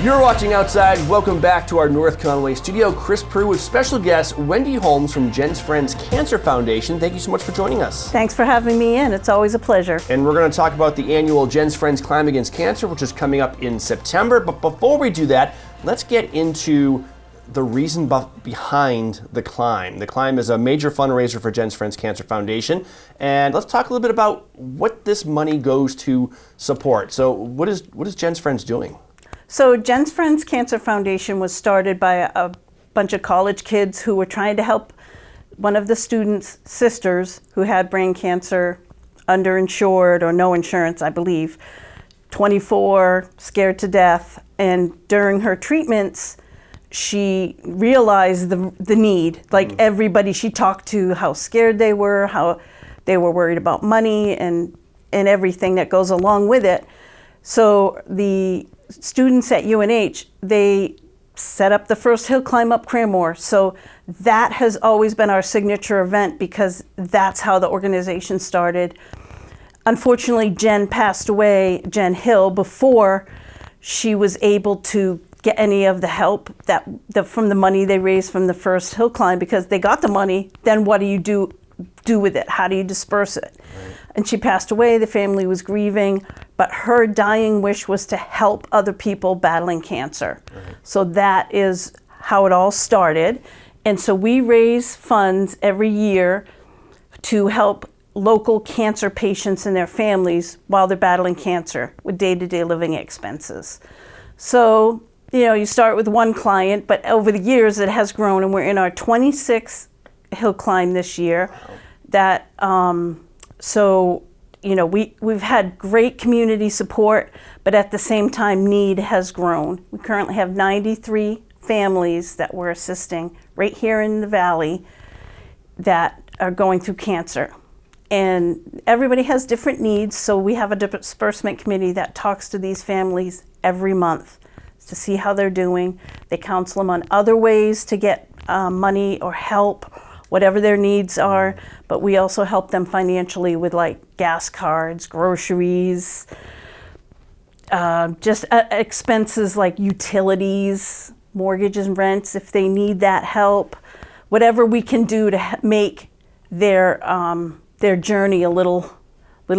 You're watching Outside. Welcome back to our North Conway studio. Chris Prue with special guest Wendy Holmes from Jen's Friends Cancer Foundation. Thank you so much for joining us. Thanks for having me in. It's always a pleasure. And we're going to talk about the annual Jen's Friends Climb Against Cancer, which is coming up in September. But before we do that, let's get into the reason behind the climb. The climb is a major fundraiser for Jen's Friends Cancer Foundation. And let's talk a little bit about what this money goes to support. So what is Jen's Friends doing? So Jen's Friends Cancer Foundation was started by a bunch of college kids who were trying to help one of the students' sisters who had brain cancer, underinsured or no insurance, I believe, 24, scared to death. And during her treatments, she realized the need. Like everybody she talked to, how scared they were, how they were worried about money and everything that goes along with it. So the students at UNH, they set up the first hill climb up Cranmore. So that has always been our signature event because that's how the organization started. Unfortunately, Jen passed away, Jen Hill, before she was able to get any of the help from the money they raised from the first hill climb, because they got the money. Then what do you do with it? How do you disperse it? Right. And she passed away, the family was grieving, but her dying wish was to help other people battling cancer. Right. So that is how it all started. And so we raise funds every year to help local cancer patients and their families while they're battling cancer with day-to-day living expenses. So, you start with one client, but over the years it has grown, and we're in our 26th hill climb this year. Wow. We've had great community support, but at the same time, need has grown. We currently have 93 families that we're assisting right here in the Valley that are going through cancer. And everybody has different needs, so we have a disbursement committee that talks to these families every month to see how they're doing. They counsel them on other ways to get money or help, whatever their needs are, but we also help them financially with like gas cards, groceries, just expenses like utilities, mortgages and rents if they need that help, whatever we can do to make their journey a little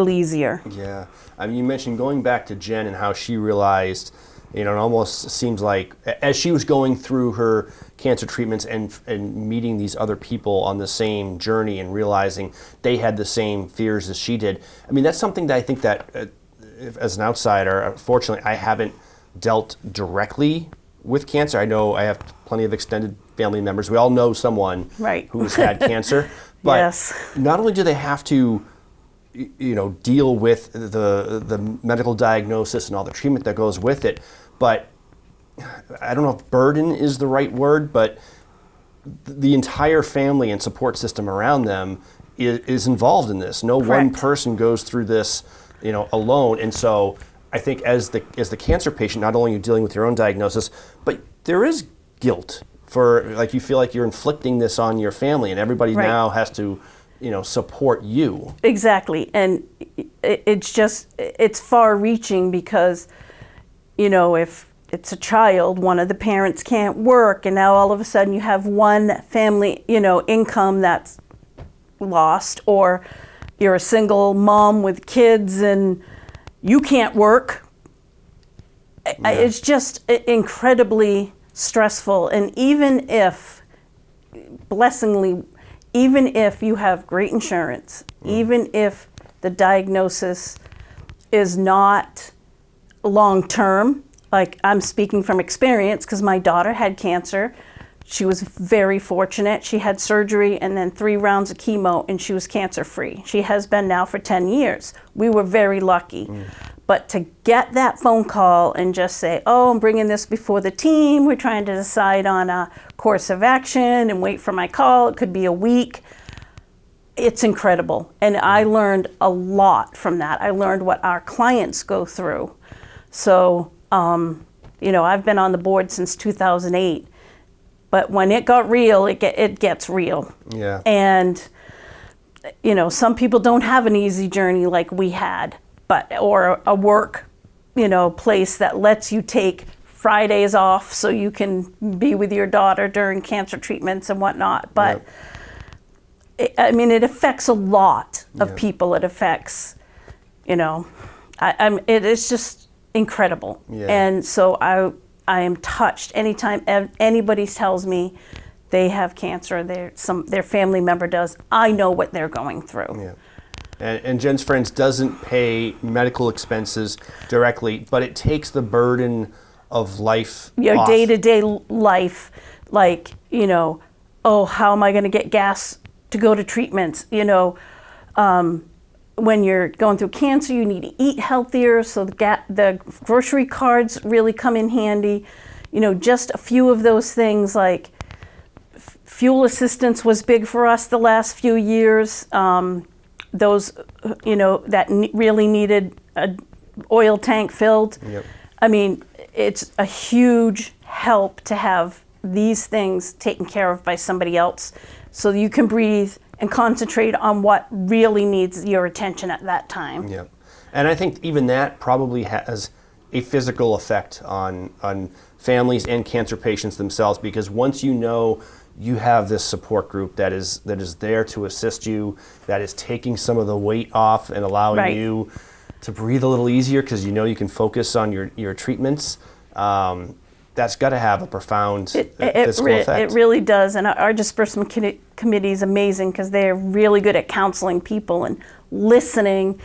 easier. Yeah, you mentioned going back to Jen and how she realized, it almost seems like as she was going through her cancer treatments and meeting these other people on the same journey and realizing they had the same fears as she did. That's something that I think that as an outsider, fortunately, I haven't dealt directly with cancer. I know I have plenty of extended family members. We all know someone who's had cancer. But yes. Not only do they have to deal with the medical diagnosis and all the treatment that goes with it, but I don't know if burden is the right word, but the entire family and support system around them is involved in this. No Correct. One person goes through this, alone. And so I think as the cancer patient, not only are you dealing with your own diagnosis, but there is guilt for, like, you feel like you're inflicting this on your family, and everybody Right. now has to support you. Exactly. And it's far-reaching because, if it's a child, one of the parents can't work, and now all of a sudden you have one family, income that's lost, or you're a single mom with kids and you can't work. Yeah. It's just incredibly stressful. And even if, blessingly, even if you have great insurance, even if the diagnosis is not long-term, like I'm speaking from experience because my daughter had cancer. She was very fortunate. She had surgery and then 3 rounds of chemo, and she was cancer-free. She has been now for 10 years. We were very lucky. But to get that phone call and just say, oh, I'm bringing this before the team, we're trying to decide on a course of action and wait for my call, it could be a week. It's incredible. And I learned a lot from that. I learned what our clients go through. So, I've been on the board since 2008. But when it got real, it gets real. Yeah. And, some people don't have an easy journey like we had, or a work, place that lets you take Fridays off so you can be with your daughter during cancer treatments and whatnot. But it affects a lot of people. It affects, it is just incredible. Yeah. And so I am touched anytime anybody tells me they have cancer, their family member does. I know what they're going through. Yeah. And Jen's Friends doesn't pay medical expenses directly, but it takes the burden of life your off. Day-to-day life, like, oh, how am I going to get gas to go to treatments? When you're going through cancer, you need to eat healthier, so the grocery cards really come in handy. Just a few of those things, like fuel assistance was big for us the last few years. Those, that really needed an oil tank filled. Yep. It's a huge help to have these things taken care of by somebody else so you can breathe and concentrate on what really needs your attention at that time. Yeah. And I think even that probably has a physical effect on families and cancer patients themselves, because once you have this support group that is there to assist you, that is taking some of the weight off and allowing you to breathe a little easier because you can focus on your treatments. That's got to have a profound physical effect. It really does. And our disbursement committee is amazing because they're really good at counseling people and listening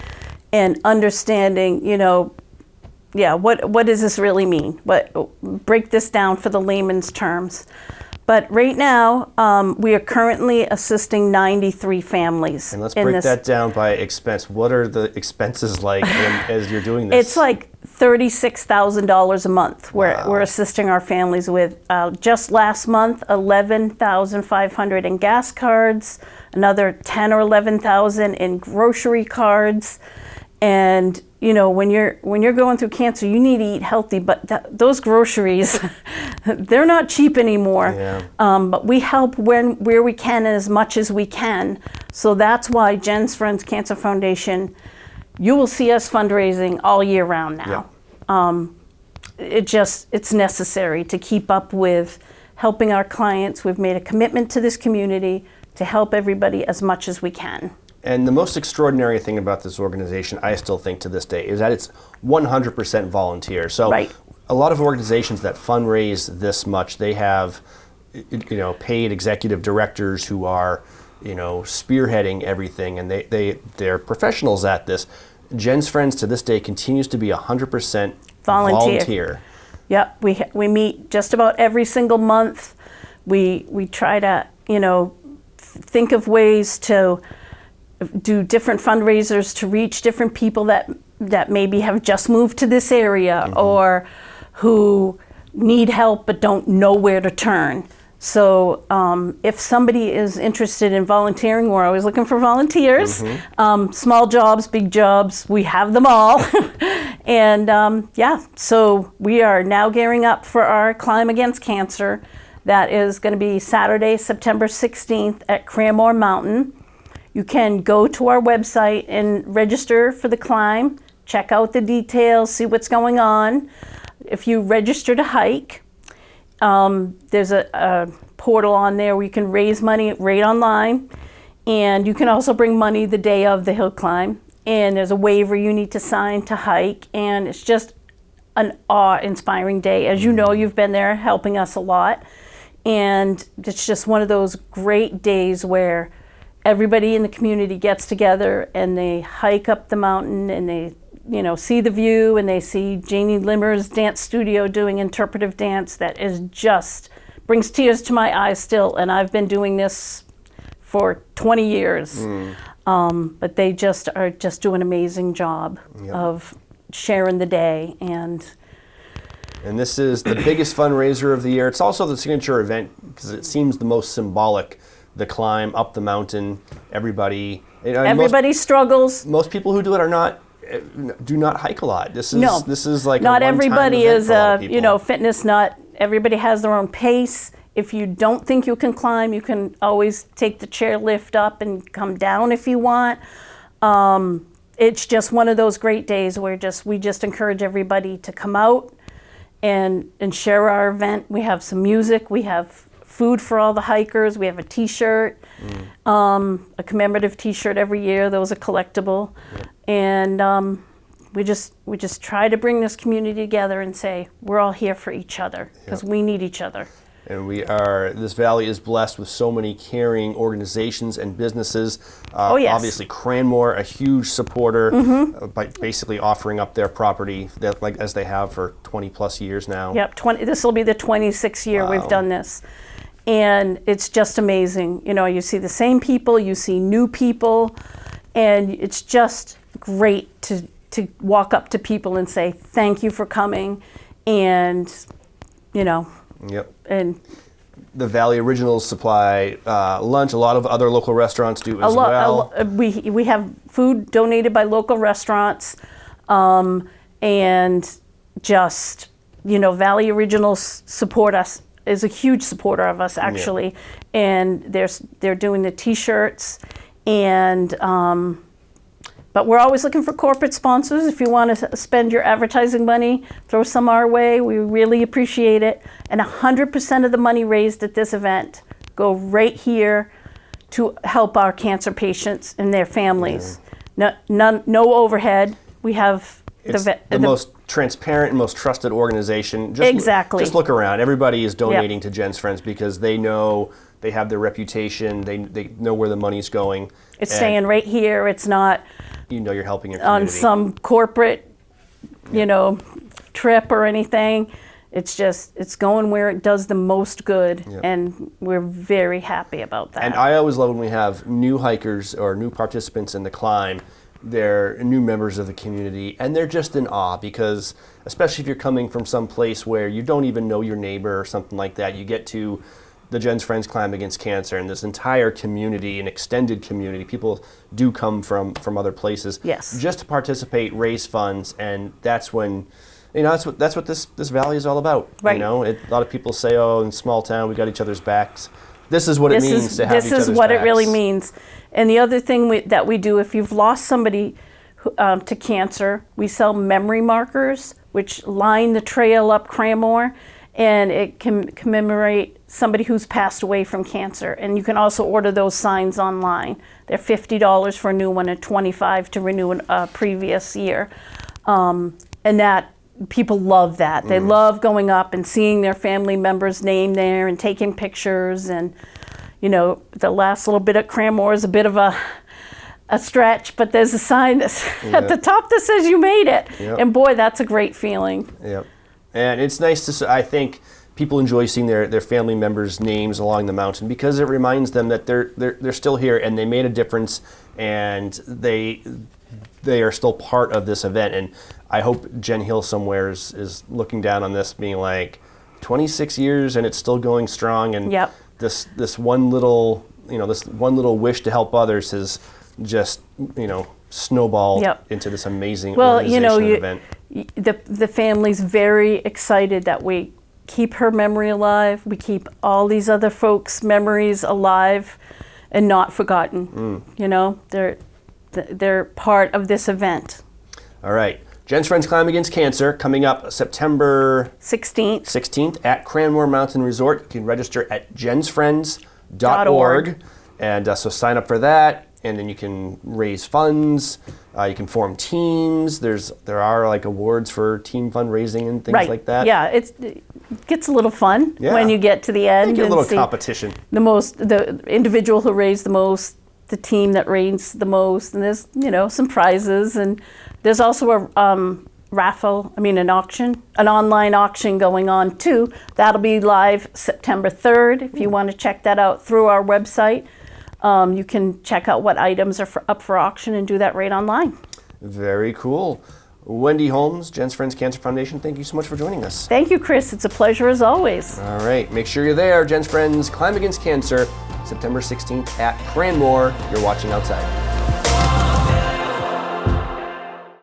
and understanding, what does this really mean? Break this down for the layman's terms. But right now, we are currently assisting 93 families. And let's break that down by expense. What are the expenses like as you're doing this? It's like $36,000 a month we're assisting our families with. Just last month, $11,500 in gas cards, another $10,000 or $11,000 in grocery cards. And when you're going through cancer, you need to eat healthy, but those groceries, they're not cheap anymore. Yeah. But we help where we can and as much as we can. So that's why Jen's Friends Cancer Foundation, you will see us fundraising all year round now. Yeah. It's necessary to keep up with helping our clients. We've made a commitment to this community to help everybody as much as we can. And the most extraordinary thing about this organization, I still think to this day, is that it's 100% volunteer. So a lot of organizations that fundraise this much, they have paid executive directors who are spearheading everything, and they're professionals at this. Jen's Friends to this day continues to be 100% volunteer. Yep, we meet just about every single month. We try to think of ways to do different fundraisers to reach different people that maybe have just moved to this area or who need help but don't know where to turn. So if somebody is interested in volunteering, we're always looking for volunteers. Small jobs, big jobs, we have them all. And so we are now gearing up for our Climb Against Cancer. That is going to be Saturday, September 16th at Cranmore Mountain. You can go to our website and register for the climb, check out the details, see what's going on. If you register to hike, there's a portal on there where you can raise money right online. And you can also bring money the day of the hill climb. And there's a waiver you need to sign to hike. And it's just an awe-inspiring day. As you know, you've been there helping us a lot. And it's just one of those great days where everybody in the community gets together and they hike up the mountain and they, see the view and they see Janie Limmer's dance studio doing interpretive dance that is just brings tears to my eyes still. And I've been doing this for 20 years. But they are just doing an amazing job of sharing the day. And this is the biggest fundraiser of the year. It's also the signature event because it seems the most symbolic. The climb up the mountain, everybody struggles. Most people who do it do not hike a lot. This is like not a everybody is a fitness nut. Everybody has their own pace. If you don't think you can climb, you can always take the chair lift up and come down if you want. It's just one of those great days where we just encourage everybody to come out and share our event. We have some music, we have food for all the hikers, we have a t-shirt, a commemorative t-shirt every year. Those are collectible. And we just try to bring this community together and say, we're all here for each other, because we need each other. And this valley is blessed with so many caring organizations and businesses. Obviously, Cranmore, a huge supporter, by basically offering up their property as they have for 20 plus years now. Yep, this will be the 26th year we've done this. And it's just amazing. You know, you see the same people, you see new people, and it's just great to walk up to people and say, thank you for coming. And, you know, and the Valley Originals supply lunch. A lot of other local restaurants do as well. We have food donated by local restaurants, and just, you know, Valley Originals support us, is a huge supporter of us, actually. And they're doing the t-shirts, and but we're always looking for corporate sponsors. If you want to spend your advertising money, throw some our way. We really appreciate it. And 100% of the money raised at this event go right here to help our cancer patients and their families. No overhead. We have the most transparent and most trusted organization. Exactly. Just look around. Everybody is donating to Jen's Friends because they know they have their reputation. They know where the money's going. It's staying right here. It's not, you know, you're helping your community. On some corporate, you know, trip or anything. It's just, it's going where it does the most good, and we're very happy about that. And I always love when we have new hikers or new participants in the climb. They're new members of the community, and they're just in awe because, especially if you're coming from some place where you don't even know your neighbor or something like that, you get to the Jen's Friends Climb Against Cancer, and this entire community, an extended community, people do come from other places just to participate, raise funds, and that's when, you know, that's what this valley is all about. Right. You know, a lot of people say, oh, in small town we got each other's backs. This is what it means to have each other's backs. This is what it really means. And the other thing that we do, if you've lost somebody to cancer, we sell memory markers, which line the trail up Cranmore, and it can commemorate somebody who's passed away from cancer. And you can also order those signs online. They're $50 for a new one and $25 to renew a previous year. And that, people love that. They love going up and seeing their family member's name there and taking pictures. And, you know, the last little bit at Cranmore is a bit of a stretch, but there's a sign that's at the top that says you made it. And boy, that's a great feeling. And it's nice to, I think people enjoy seeing their family members' names along the mountain because it reminds them that they're still here and they made a difference and they are still part of this event. And I hope Jen Hill somewhere is looking down on this being like 26 years and it's still going strong, and this one little wish to help others has just, you know, snowballed into this amazing organization event. The family's very excited that we keep her memory alive. We keep all these other folks' memories alive and not forgotten. You know, they're part of this event. All right. Jen's Friends Climb Against Cancer coming up September 16th at Cranmore Mountain Resort. You can register at jensfriends.org. And so sign up for that. And then you can raise funds. You can form teams. There are like awards for team fundraising and things like that. Yeah, it gets a little fun when you get to the end. You get a little competition. The individual who raised the most, the team that raised the most, and there's, you know, some prizes, and there's also a raffle. An auction, an online auction going on too. That'll be live September 3rd. If you want to check that out through our website. You can check out what items are up for auction and do that right online. Very cool. Wendy Holmes, Jen's Friends Cancer Foundation, thank you so much for joining us. Thank you, Chris. It's a pleasure as always. All right. Make sure you're there. Jen's Friends Climb Against Cancer, September 16th at Cranmore. You're watching outside.